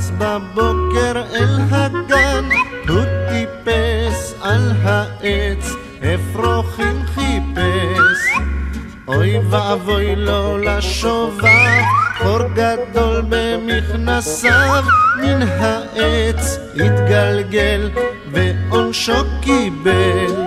רץ בבוקר אל הגן, הוא טיפס על העץ, אפרוחים חיפש. אוי ואבוי לו לשובב, חור גדול במכנסיו, מן העץ התגלגל ועונשו קיבל.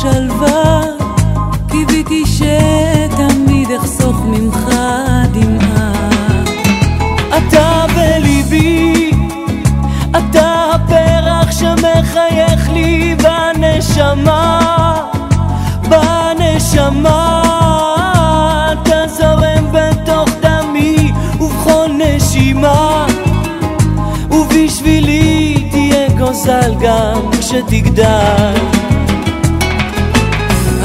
שלווה, קיוויתי שתמיד אחסוך ממך דמעה. אתה בליבי, אתה הפרח שמחייך לי בנשמה, בנשמה. אתה זורם בתוך דמי ובכל נשימה, ובשבילי תהיה גוזל גם כשתגדל.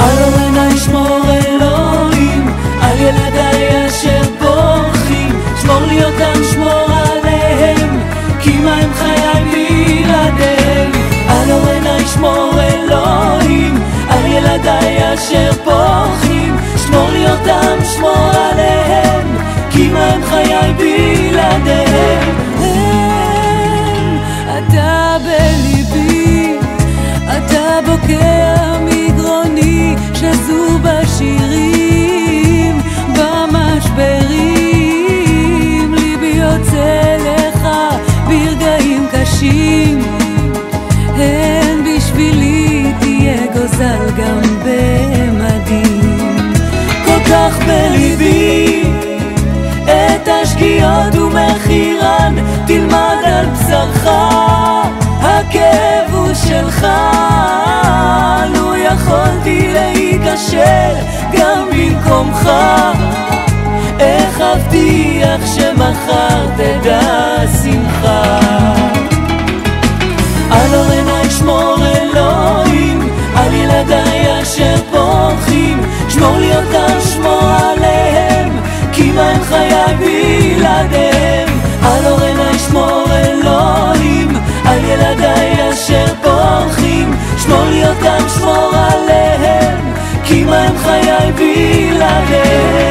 על אורנה ישמור אלוהים, על ילדיי אשר בורחים, שמור לי אותם, שמור עליהם, כי מה הם חיי בלעדיהם. על אורנה ישמור אלוהים, על ילדיי אשר בורחים, שמור לי אותם, שמור עליהם, כי מה הם חיי בלעדיהם. אתה בליבי, אתה בוקע מגרוני, שזו בשירים, במשברים, ליבי יוצא לך ברגעים קשים, הן בשבילי תהיה גוזל גם במדים. כל כך בליבי את השגיאות ומחירן, תלמד על בשרך, הכאב הוא שלך. לו יכולתי להיכשל גם במקומך, איך אבטיח שמחר תדע שמחה. על אורנה ישמור אלוהים, על ילדיי אשר בורחים, שמור לי אותם, שמור עליהם, כי מה הם חיי בלעדיהם. על אורנה ישמור אלוהים, על ילדיי אשר בורחים, שמור לי אותם, שמור עליהם, כי מה הם חיי בלעדיהם.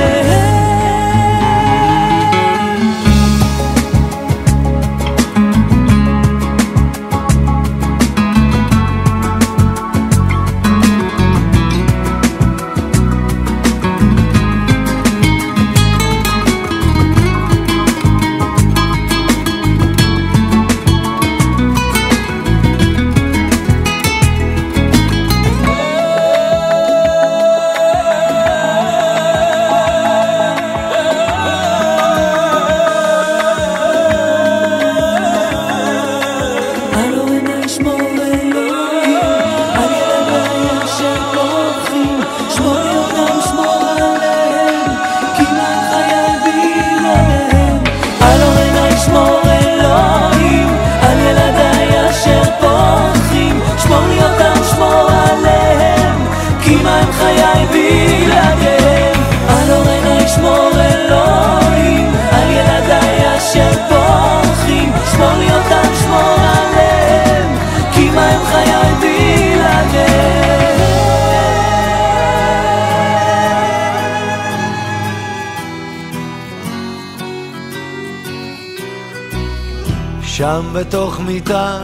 שם בתוך מיטה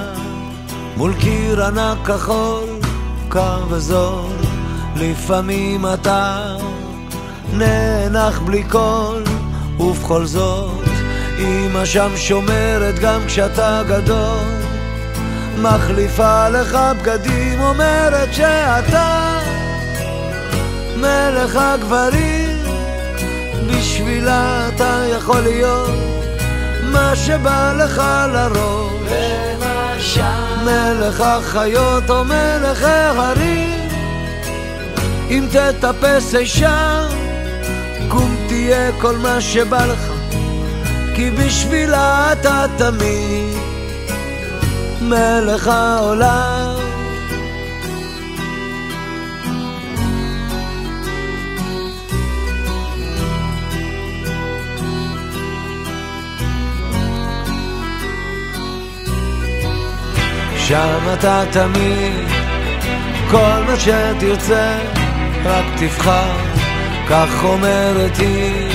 מול קיר ענק כחול, קר וזול, לפעמים אתה נאנח בלי קול, ובכל זאת אמא שם שומרת גם כשאתה גדול, מחליפה לך בגדים, אומרת שאתה מלך הגברים, בשבילה אתה יכול להיות מה שבא לך לראש. למשל מלך החיות או מלך ההרים, אם תטפס אישה קום תהיה כל מה שבא לך, כי בשבילה אתה תמיד מלך העולם. שם אתה תמיד כל מה שתרצה רק תבחר, כך אומרת היא,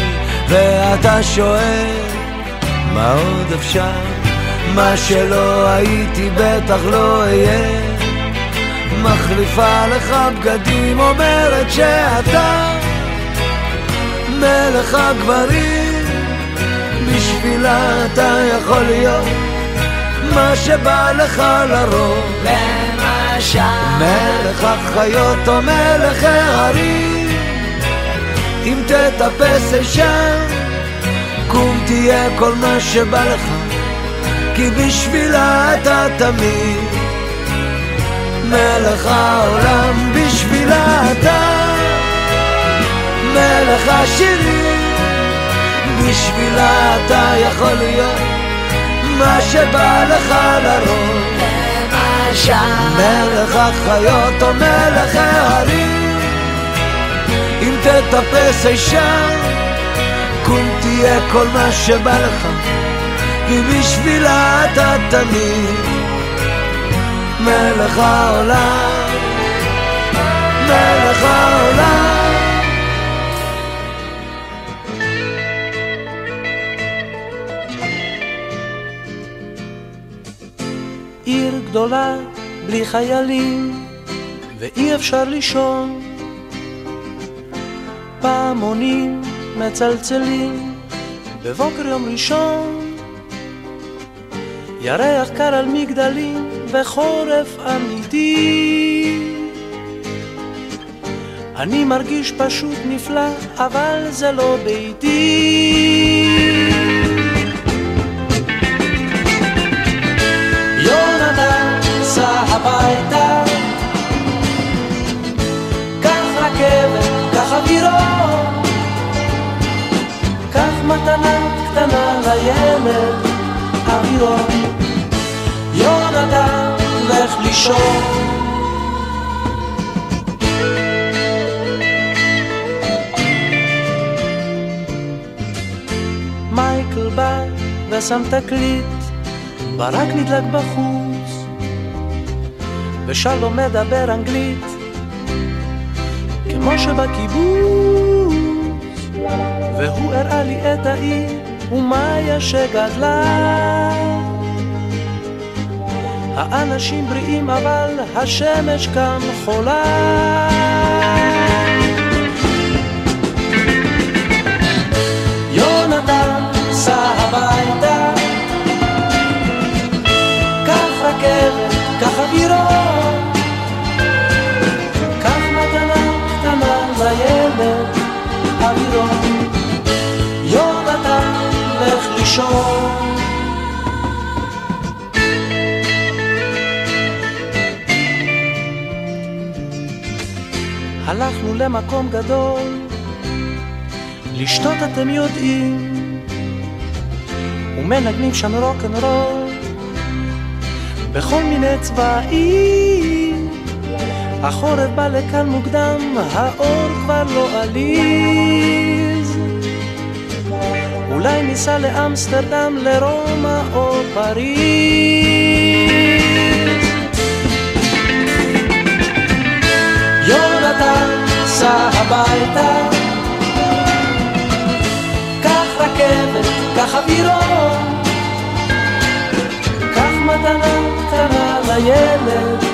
ואתה שואל מה עוד אפשר, מה שלא הייתי בטח לא אהיה. מחליפה לך בגדים, אומרת שאתה מלך הגברים, בשבילה אתה יכול להיות מה שבא לך לראש. למשל מלך החיות או מלך ההרים, אם תטפס אישה קום תהיה כל מה שבא לך, כי בשבילה אתה תמיד מלך העולם. בשבילה אתה מלך השירים, בשבילה אתה יכול להיות מה שבא לך לראש. למשל מלך החיות או מלך ההרים, אם תטפס אישה קום תהיה כל מה שבא לך, כי בשבילה אתה תמיד מלך העולם. מלך העולם. עיר גדולה בלי חיילים ואי אפשר לישון, פעמונים מצלצלים בבוקר יום ראשון, ירח קר על מגדלים וחורף אמיתי. אני מרגיש פשוט נפלא, אבל זה לא ביתי. יונתן סע הביתה, קח רכבת, קח אווירון, קח מתנה קטנה לילד אווירון. יונתן לך לישון. מייקל בא ושם תקליט, ברק נדלק בחוץ, ושלום מדבר אנגלית כמו שבקיבוץ, והוא הראה לי את העיר ומאיה שגדלה. האנשים בריאים אבל השמש כאן חולה. יונתן סע הביתה, קח רכבת, קח אווירון, קח מתנה קטנה לילד אווירון. יונתן לך לישון. הלכנו למקום גדול לשתות, אתם יודעים, ומנגנים שם רוק'נ'רול בכל מיני צבעים. החורף בא לכאן מוקדם, האור כבר לא עליז, אולי ניסע לאמסטרדם, לרומא או פריז. יונתן סע הביתה, קח רכבת, קח אווירון, קח מתנה קטנה לילד